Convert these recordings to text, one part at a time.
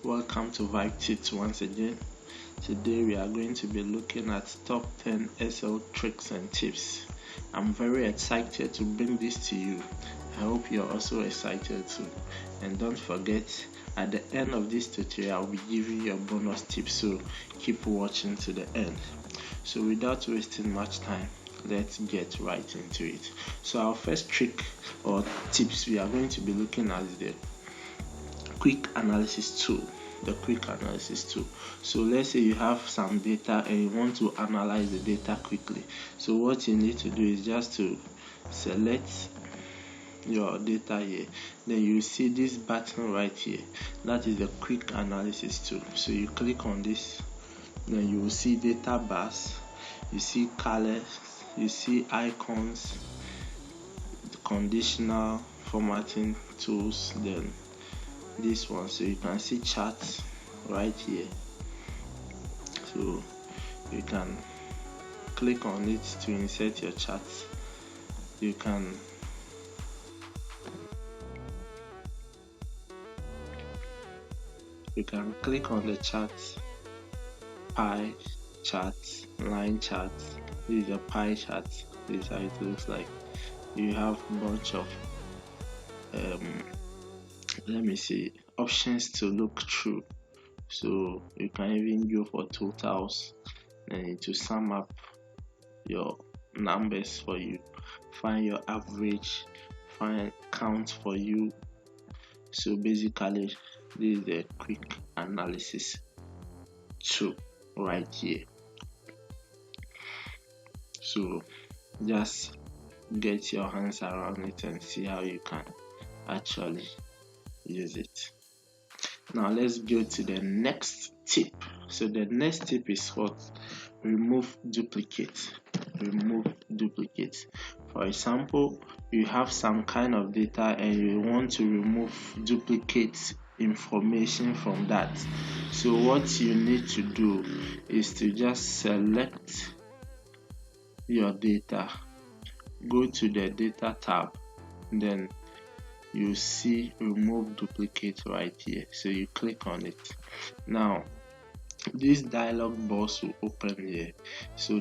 Welcome to Vibe Tips once again. Today we are going to be looking at top 10 SL tricks and tips. I'm very excited to bring this to you. I hope you're also excited too. And don't forget, at the end of this tutorial I'll be giving you a bonus tip, so keep watching to the end. So without wasting much time, let's get right into it. So our first trick or tips we are going to be looking at is the quick analysis tool. So let's say you have some data and you want to analyze the data quickly. So what you need to do is just to select your data here, then you see this button right here, that is the quick analysis tool. So you click on this, then you will see data bars, you see colors, you see icons, conditional formatting tools, then this one, so you can see charts right here. So you can click on it to insert your charts. You can click on the charts, pie charts, line charts. This is a pie chart. This is how it looks like. You have a bunch of let me see, options to look through. So you can even go for totals and to sum up your numbers for you, find your average, find count for you. So basically this is a quick analysis tool right here. So just get your hands around it and see how you can actually use it. Now let's go to the next tip. So the next tip is what? Remove duplicates. For example, you have some kind of data and you want to remove duplicate information from that. So what you need to do is to just select your data, go to the data tab, then you see remove duplicate right here. So you click on it. Now this dialog box will open here. So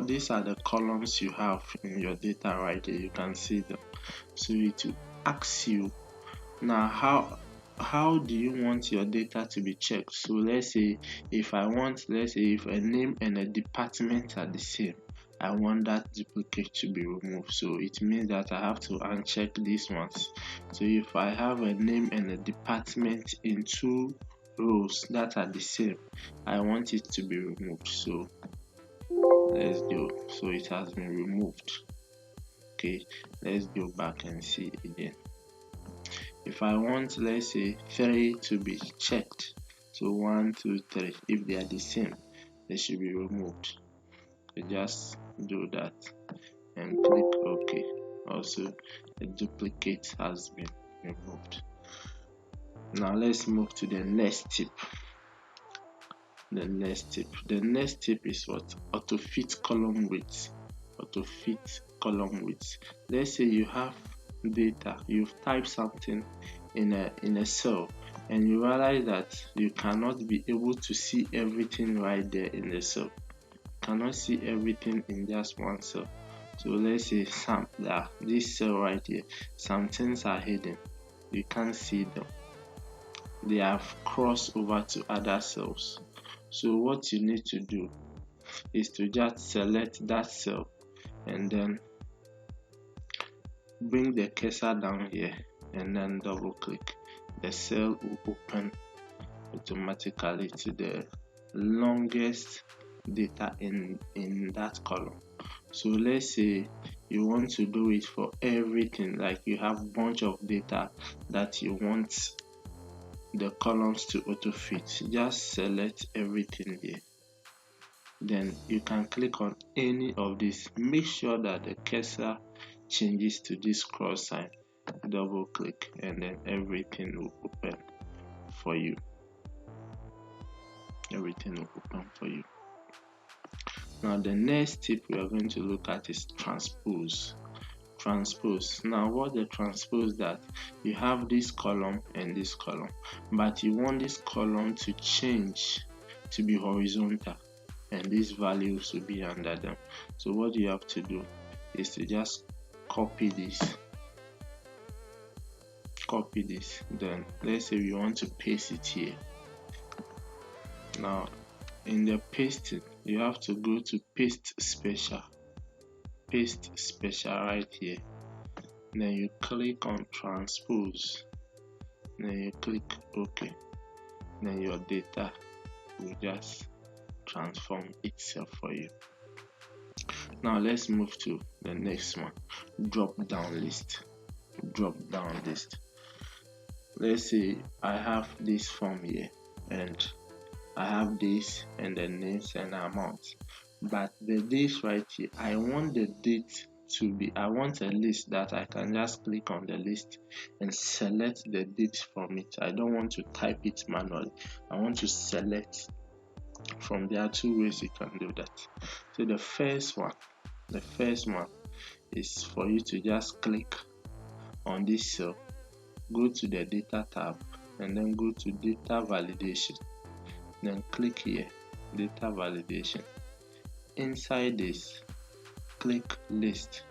these are the columns you have in your data right here. You can see them. So it will ask you now how do you want your data to be checked. So let's say if a name and a department are the same, I want that duplicate to be removed. So it means that I have to uncheck these ones. So if I have a name and a department in two rows that are the same, I want it to be removed. So let's go. So it has been removed. Okay, let's go back and see again. If I want, let's say 3 to be checked, so 1, 2, 3, if they are the same, they should be removed. So just do that and click OK. Also, the duplicate has been removed. Now let's move to the next tip. The next tip is what? Auto fit column width. Let's say you have data, you've typed something in a cell and you realize that you cannot be able to see everything right there in the cell. Cannot see everything in just one cell. So let's say this cell right here, some things are hidden, you can't see them, they have crossed over to other cells. So what you need to do is to just select that cell and then bring the cursor down here and then double click. The cell will open automatically to the longest data in that column. So let's say you want to do it for everything, like you have a bunch of data that you want the columns to auto fit. Just select everything here, then you can click on any of these. Make sure that the cursor changes to this cross sign, double click, and then everything will open for you. Now the next tip we are going to look at is transpose. transpose. Now what the transpose that you have this column and this column, but you want this column to change to be horizontal and these values will be under them. So what you have to do is to just copy this, then let's say we want to paste it here. Now in the pasting you have to go to paste special right here, then you click on transpose, then you click OK, then your data will just transform itself for you. Now let's move to the next one, drop down list. Let's say I have this form here and I have this and the names and amounts, but the dates right here, I want the date to be, I want a list that I can just click on the list and select the date from it. I don't want to type it manually. I want to select from. There are two ways you can do that. So the first one is for you to just click on this cell, go to the data tab and then go to data validation, then click here, data validation. Inside this, click list.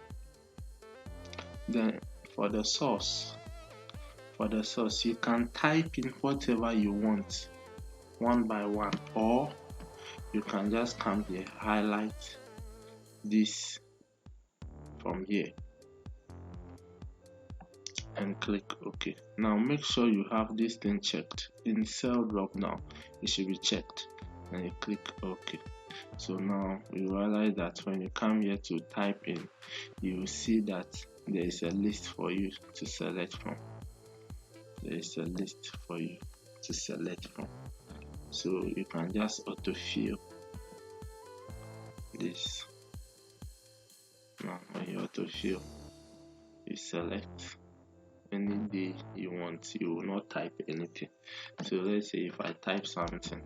Then for the source, you can type in whatever you want one by one, or you can just come here, highlight this from here and click OK. Now make sure you have this thing checked in cell drop down, it should be checked, and you click OK. So now you realize that when you come here to type in, you will see that there is a list for you to select from. So you can just autofill this. Now when you autofill, you select any day you want. You will not type anything. So let's say if I type something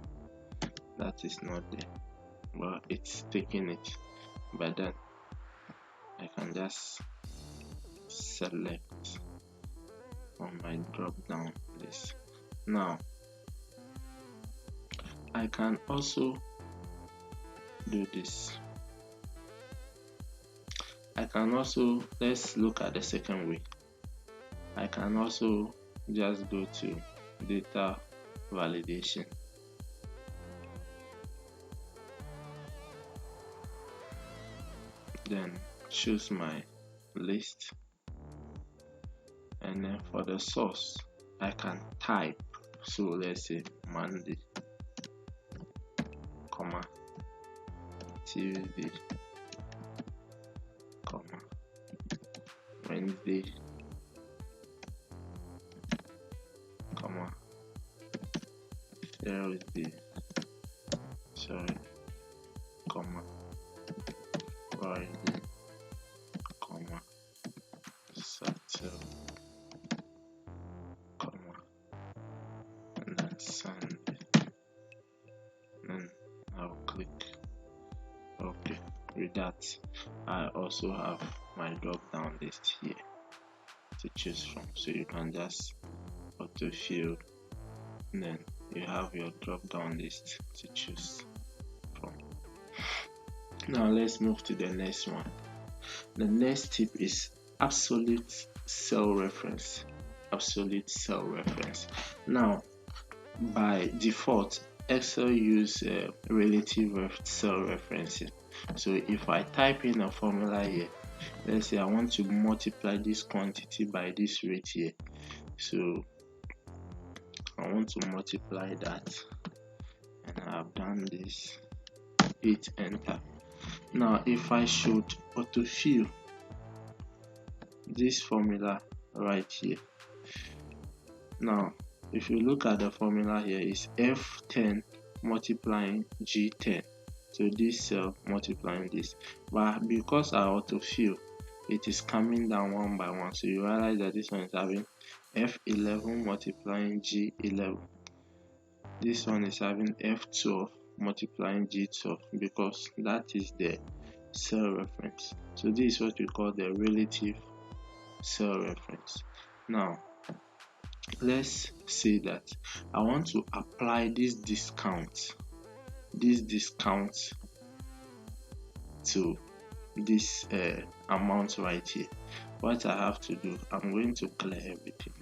that is not there, well, it's taking it, but then I can just select on my drop down list. Now I can also do this. Let's look at the second way. I can also just go to data validation, then choose my list, and then for the source I can type. So let's say Monday, comma, Tuesday, comma, Wednesday, comma, Thursday, comma, Friday, comma, Saturday, comma, and then Sunday. Then I'll click OK. With that, I also have my drop down list here to choose from. So you can just autofill, and then you have your drop down list to choose from. Now let's move to the next one. The next tip is absolute cell reference. Now by default, Excel use relative cell referencing. So if I type in a formula here, let's say I want to multiply this quantity by this rate here, so I want to multiply that, and I have done this, hit enter. Now if I should autofill this formula right here, now if you look at the formula here, is F10 multiplying G10, so this cell multiplying this, but because I autofill, it is coming down one by one. So you realize that this one is having F11 multiplying G11, this one is having F12 multiplying G12, because that is the cell reference. So this is what we call the relative cell reference. Now let's say that I want to apply this discount to this amount right here. What I have to do, I'm going to clear everything.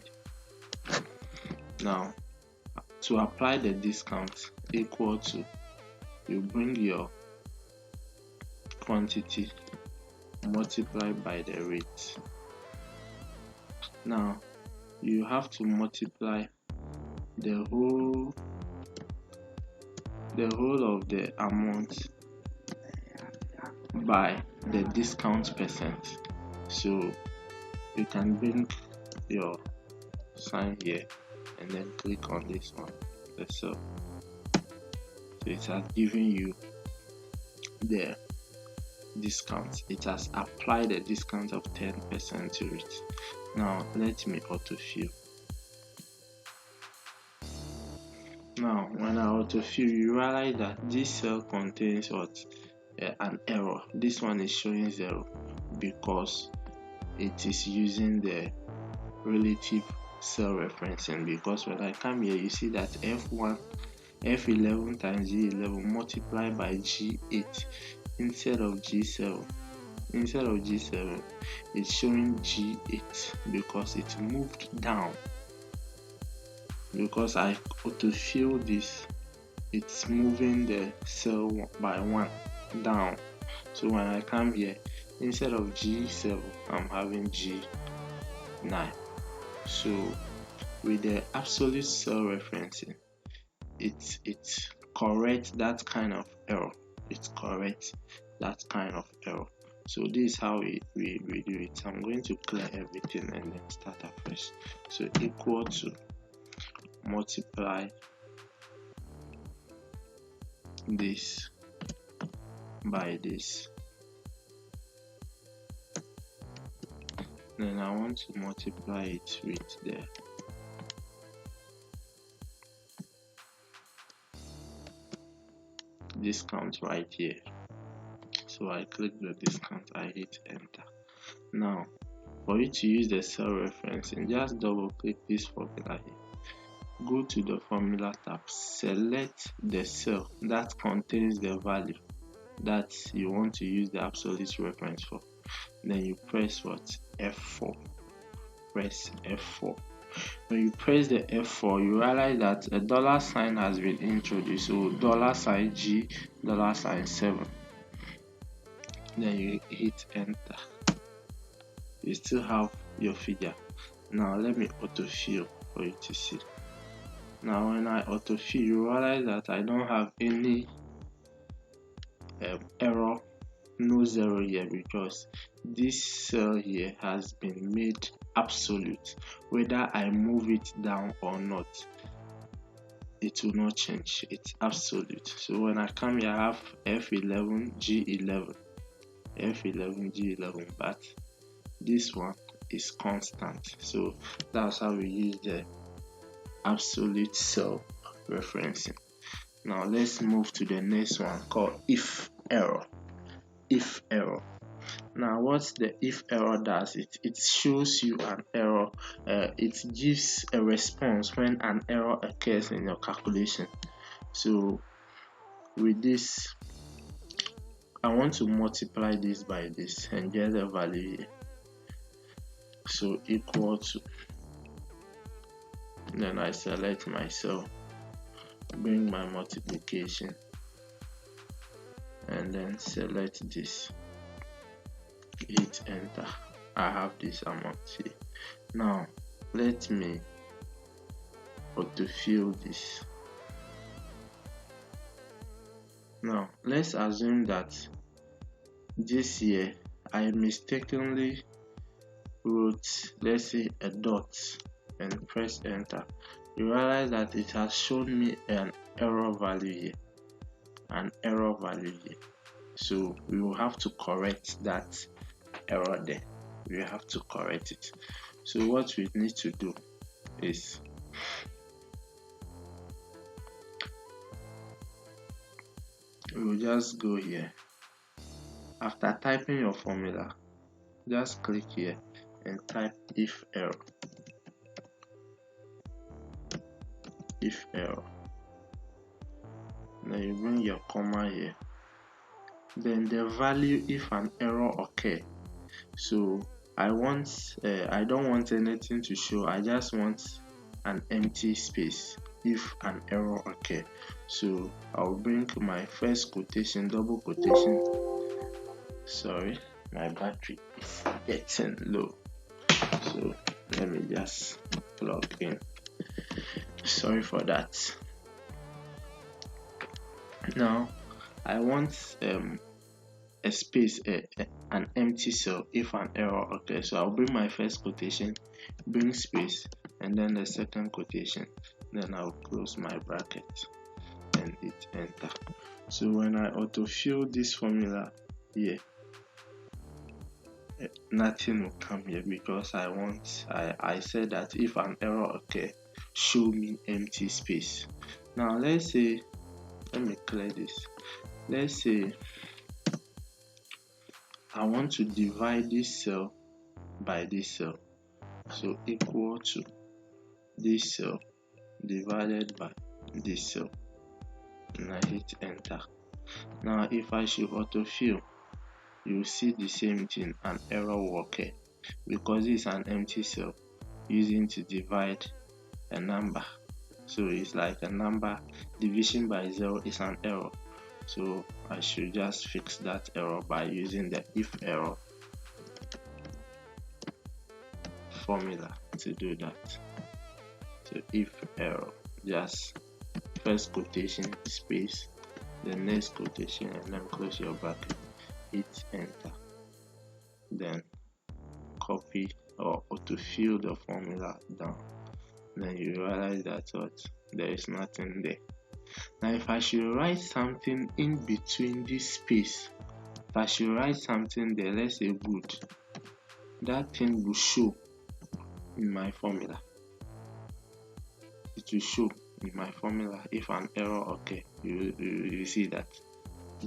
Now to apply the discount, equal to, you bring your quantity multiplied by the rate. Now you have to multiply the whole of the amount by the discount percent. So you can bring your sign here and then click on this one, the cell. So it has given you the discount. It has applied a discount of 10% to it. Now let me autofill. Now when I autofill, you realize that this cell contains what? An error. This one is showing 0 because it is using the relative cell referencing. Because when I come here, you see that F11 times G11 multiplied by G8 instead of G7. Instead of G7, it's showing G8 because it moved down. Because I autofill this, it's moving the cell by 1 down. So when I come here, instead of G7, I'm having G9. So with the absolute cell referencing, it corrects that kind of error. It corrects that kind of error. So this is how we do it. I'm going to clear everything and then start afresh. So equal to, multiply this by this. Then I want to multiply it with the discount right here. So I click the discount, I hit enter. Now for you to use the cell referencing, just double click this formula here, go to the formula tab, select the cell that contains the value that you want to use the absolute reference for. Then you press what? F4. Press F4. When you press the F4, you realize that a dollar sign has been introduced. So $G, $7. Then you hit enter. You still have your figure. Now let me autofill for you to see. Now when I autofill, you realize that I don't have any error, no 0 here, because this cell here has been made absolute. Whether I move it down or not, it will not change. It's absolute. So when I come here, I have F11 G11, F11 G11, but this one is constant. So that's how we use the absolute cell referencing. Now let's move to the next one called if error. If error. Now what the if error does, it shows you an error. It gives a response when an error occurs in your calculation. So with this, I want to multiply this by this and get the value here. So equal to, then I select my cell, bring my multiplication, and then select this, hit enter. I have this amount here. Now let me autofill this. Now let's assume that this here I mistakenly wrote, let's say, a dot and press enter. You realize that it has shown me an error value here, an error value here. So we will have to correct that error there. We have to correct it. So what we need to do is we will just go here. After typing your formula, just click here and type if error. If error. Then you bring your comma here. Then the value if an error occur. So I don't want anything to show. I just want an empty space if an error occur. So I'll bring my first quotation, double quotation. Sorry, my battery is getting low. So let me just plug in. Sorry for that. Now I want a space, an empty cell if an error occurs. So I'll bring my first quotation, bring space, and then the second quotation. Then I'll close my bracket and hit enter. So when I autofill this formula here, nothing will come here because I said that if an error occur, show me empty space. Now let's say, let me clear this. Let's say I want to divide this cell by this cell. So equal to this cell divided by this cell. And I hit enter. Now if I should autofill, you will see the same thing, an error will occur because it's an empty cell using to divide a number. So it's like a number, division by 0 is an error. So I should just fix that error by using the if error formula to do that. So if error, just first quotation space, the next quotation, and then close your bracket, hit enter, then copy or autofill the formula down. Then you realize that there is nothing there. Now if I should write something in between this space, if I should write something there, let's say good, that thing will show in my formula. It will show in my formula if an error occur. You see that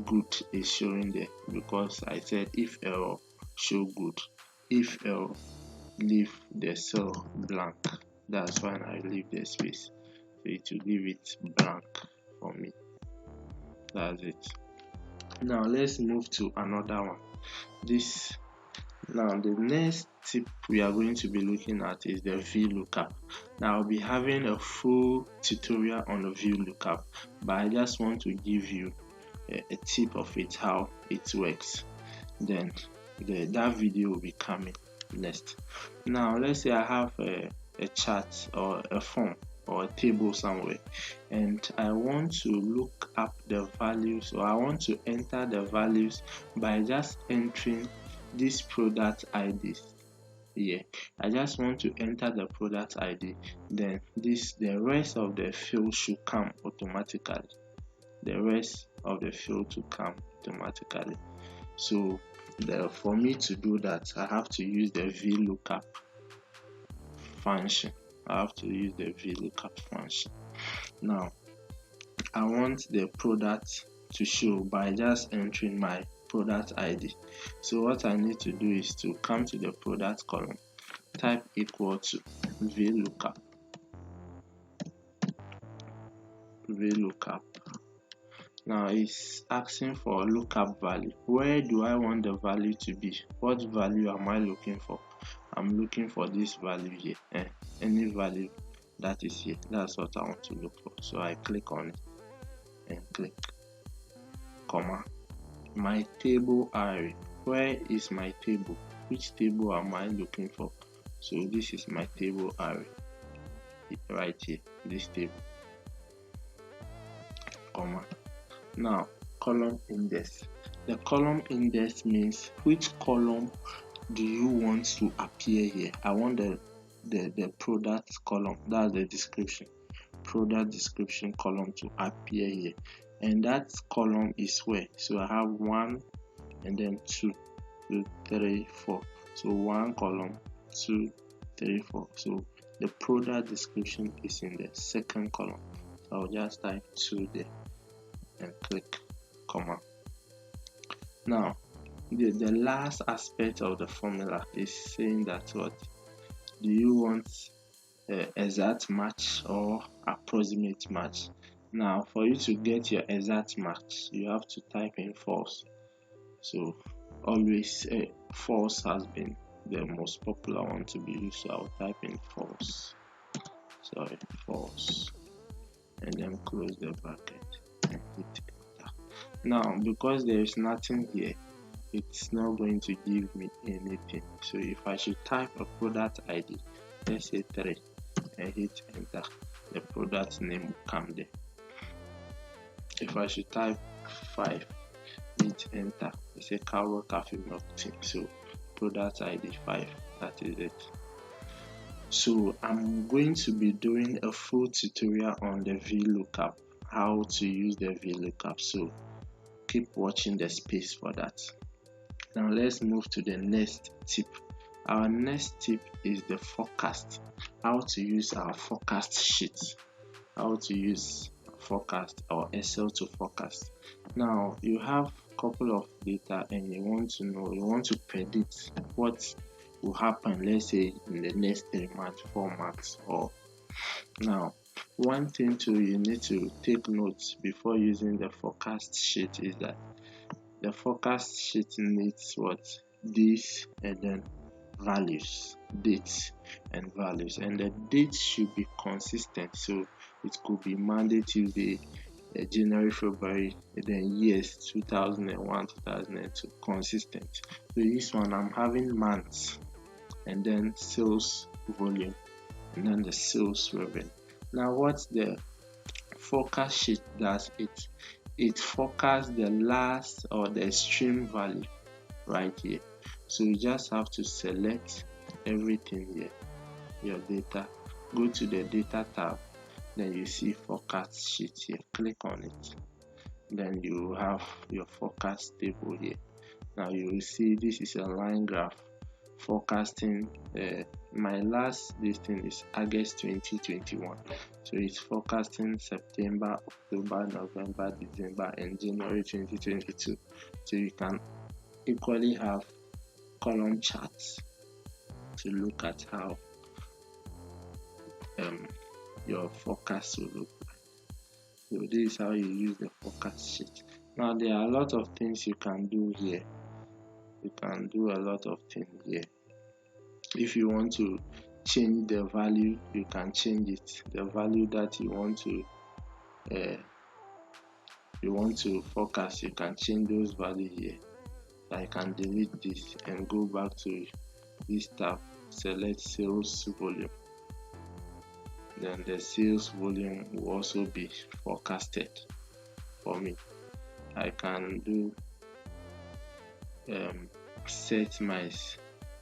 good is showing there because I said if error, show good. If error, leave the cell blank. That's when I leave the space. So it will give it blank for me. That's it. Now let's move to another one. Now the next tip we are going to be looking at is the VLOOKUP. Now I'll be having a full tutorial on the VLOOKUP, but I just want to give you a tip of it, how it works. Then that video will be coming next. Now let's say I have a chart or a form or a table somewhere, and I want to look up the values, or I want to enter the values by just entering this product IDs here. I just want to enter the product ID, then the rest of the field should come automatically. The rest of the field to come automatically. So for me to do that, I have to use the VLOOKUP function. Now I want the product to show by just entering my product ID. So what I need to do is to come to the product column, type equal to VLOOKUP. Now it's asking for lookup value. Where do I want the value to be? What value am I looking for? I'm looking for this value here. Any value that is here, that's what I want to look for. So I click on it and click comma. My table array. Where is my table? Which table am I looking for? So this is my table array right here, this table, comma. Now column index. The column index means which column do you want to appear here. I want the product column, that's the description, product description column to appear here, and that column is where. So I have 1 and then 2, 3, 4. So 1 column, 2, 3, 4. So the product description is in the second column. So I'll just type 2 there and click comma. Now the last aspect of the formula is saying that what do you want, exact match or approximate match. Now for you to get your exact match you have to type in false. So always false has been the most popular one to be used, so I'll type in false, sorry, false, and then close the bracket and hit enter. Now because there is nothing here, it's not going to give me anything. So if I should type a product ID, let's say 3, and hit enter, the product name will come there. If I should type 5, hit enter, it's a Cowboy Cafe Milk Tea. So product ID 5, that is it. So I'm going to be doing a full tutorial on the VLOOKUP, how to use the VLOOKUP, so keep watching the space for that. Now let's move to the next tip. Our next tip is the forecast, how to use our forecast sheet, how to use forecast or Excel to forecast. Now you have a couple of data and you want to predict what will happen, let's say in the next 3 months, 4 months. Or now one thing you need to take notes before using the forecast sheet is that the forecast sheet needs what, this, and then values, dates and values, and the dates should be consistent. So it could be Monday, Tuesday, January, February, and then years 2001, 2002, consistent. So this one I'm having months, and then sales volume, and then the sales revenue. Now what the forecast sheet does, it forecasts the last or the extreme value right here. So you just have to select everything here, your data, go to the data tab, then you see forecast sheet here, click on it, then you have your forecast table here. Now you will see this is a line graph forecasting. My last listing is August 2021, so it's forecasting September, October, November, December, and January 2022. So you can equally have column charts to look at how your forecast will look like. So this is how you use the forecast sheet. Now there are a lot of things you can do here. You can do a lot of things here. If you want to change the value, you can change it. The value that you want to forecast, you can change those values here. I can delete this and go back to this tab, select sales volume. Then the sales volume will also be forecasted for me. I can do set my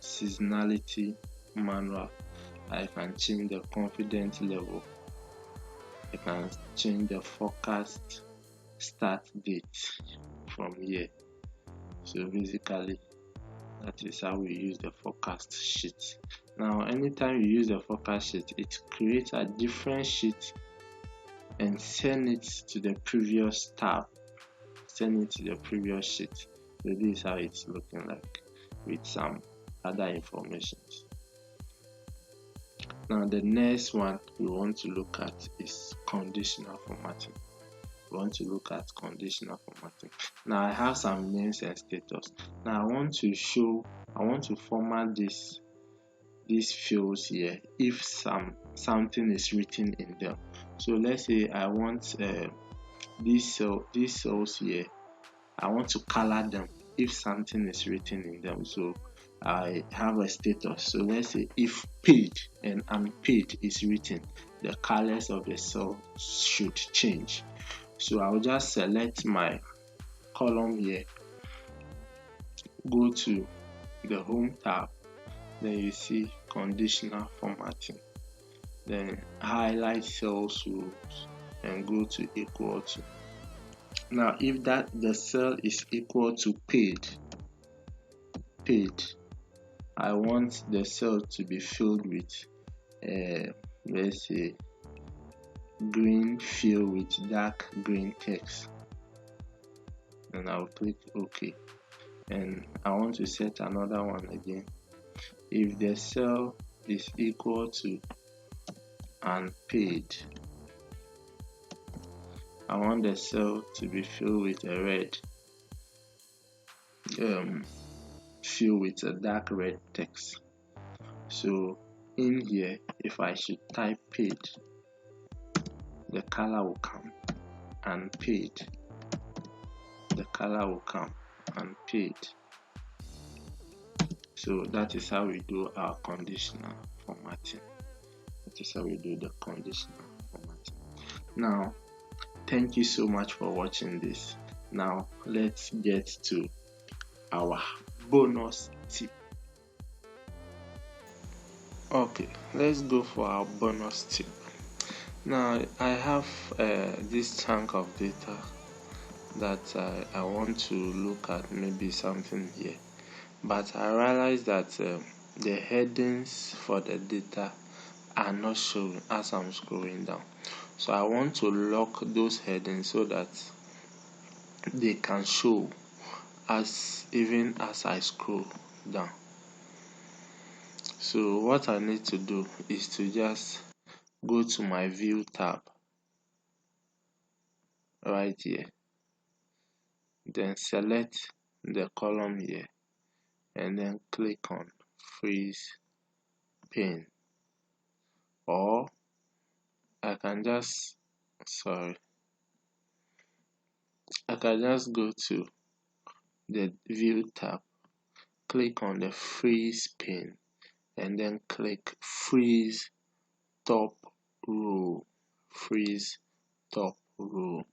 seasonality manual. I can change the confidence level. I can change the forecast start date from here. So basically that is how we use the forecast sheet. Now anytime you use the forecast sheet, it creates a different sheet and send it to the previous tab, send it to the previous sheet. So this is how it's looking like with some other information. Now the next one we want to look at is conditional formatting. We want to look at conditional formatting. Now I have some names and status. Now I want to format these fields here if something is written in them. So let's say I want these cells here, I want to color them if something is written in them. So I have a status. So let's say if paid and unpaid is written, the colors of the cell should change. So I'll just select my column here, go to the home tab, then you see conditional formatting, then highlight cells rules and go to equal to. Now if the cell is equal to paid, I want the cell to be filled with let's say green fill with dark green text, and I'll click OK. and I want to set another one again. If the cell is equal to unpaid, I want the cell to be filled with a red, filled with a dark red text. So in here, if I should type paid, the color will come. Unpaid, the color will come. Unpaid. So that is how we do our conditional formatting. That is how we do the conditional formatting. Now, thank you so much for watching this. Now let's get to our bonus tip. Okay, let's go for our bonus tip. Now I have this chunk of data that I want to look at, maybe something here, but I realize that the headings for the data are not showing as I'm scrolling down. So I want to lock those headings so that they can show even as I scroll down. So what I need to do is to just go to my view tab right here, then select the column here, and then click on freeze pane, or I can just go to the view tab, click on the freeze pane, and then click freeze top row. Freeze top row.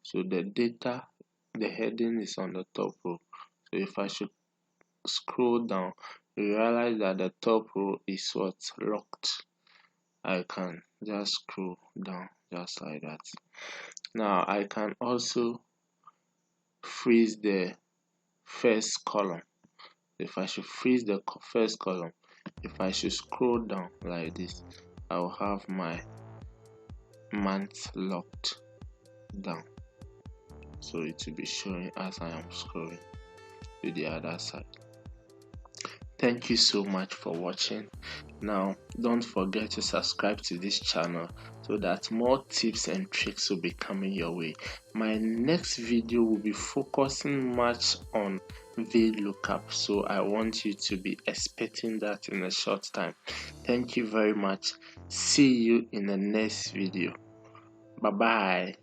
So the data, the heading is on the top row. So if I should scroll down, you realize that the top row is what's locked. I can just scroll down just like that. Now I can also freeze the first column. If I should freeze the first column, if I should scroll down like this, I will have my month locked down, so it will be showing as I am scrolling to the other side. Thank you so much for watching. Now don't forget to subscribe to this channel so that more tips and tricks will be coming your way. My next video will be focusing much on VLOOKUP, so I want you to be expecting that in a short time. Thank you very much. See you in the next video. Bye bye.